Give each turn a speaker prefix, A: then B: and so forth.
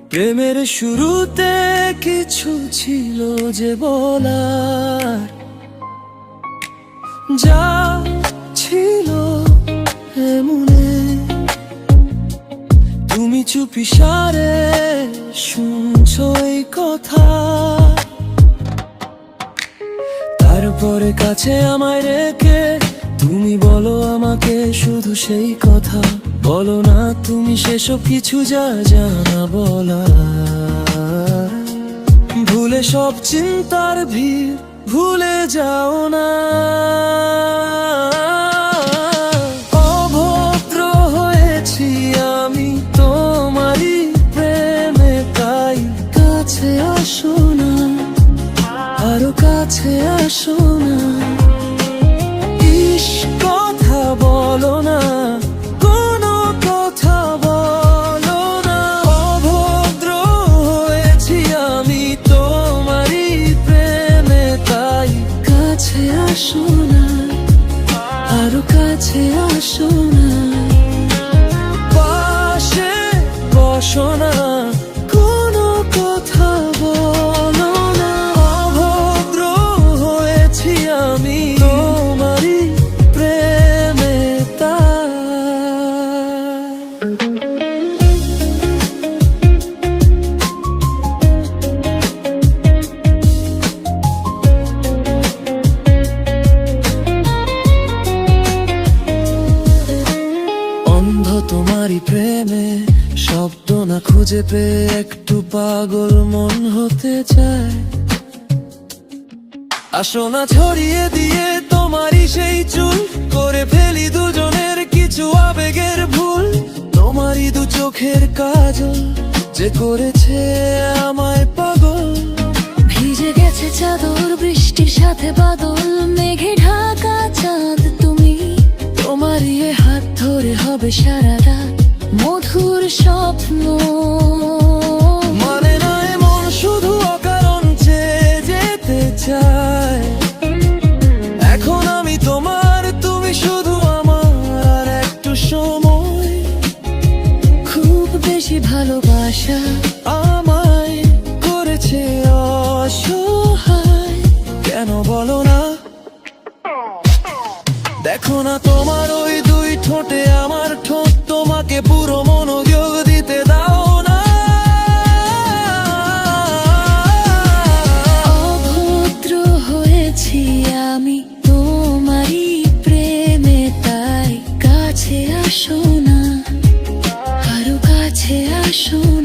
A: প্রেমের শুরুতে কিছু ছিল যে বলার, যা ছিল এমনে তুমি চুপিসারে শুনছো এই কথা, তারপরে কাছে আমায় রেখে তুমি বলো আমাকে শুধু সেই কথা। বলো না তুমি সেসব কিছু যা জানা বলা, ভুলে সব চিন্তার ভিড় ভুলে যাও না। অভদ্র হয়েছি আমি তোমারই প্রেমে, তাই কাছে আসো না, আরো কাছে আসো না। ইস কথা বলো না, কোনো কথা বলো না। অভদ্র হয়েছি আমি তোমারই প্রেমে, তাই কাছে আসো না, আরো কাছে আসো না। পাশে বসো না, কোনো কথা বলো না। অভদ্র হয়েছি আমি তোমারই প্রেমে, তাই। অন্ধ তোমারই প্রেমে, শব্দ না খুঁজে পেয়ে একটু পাগল মন হতে চায়। আসো না ছড়িয়ে দিয়ে তোমারই সেই চুল, করে ফেলি দুজনের কিছু আবেগের ভুল। তোমারই দু চোখের কাজল যে করেছে আমায় পাগল।
B: ভিজে গেছে চাদর বৃষ্টির সাথে বাদল, মেঘে ঢাকা চাঁদ তুমি। তোমারই এ হাত ধরে হবে সারা রাত মধুর স্বপ্ন।
A: মানে নয় মন শুধু অকারণ চেয়ে যেতে চায়। এখন আমি তোমার, তুমি শুধু আমার, আর একটু সময়।
B: খুব বেশি ভালোবাসা
A: আমায় করেছে অসহায়, কেন বলো না? দেখো না তোমার ওই দুই ঠোঁটে আমার ঠোঁট, তোমাকে পুরো মনোযোগ দিতে দাও না।
B: অভদ্র হয়েছি আমি তোমারই প্রেমে, তাই কাছে আসো না, আরো কাছে আসো না।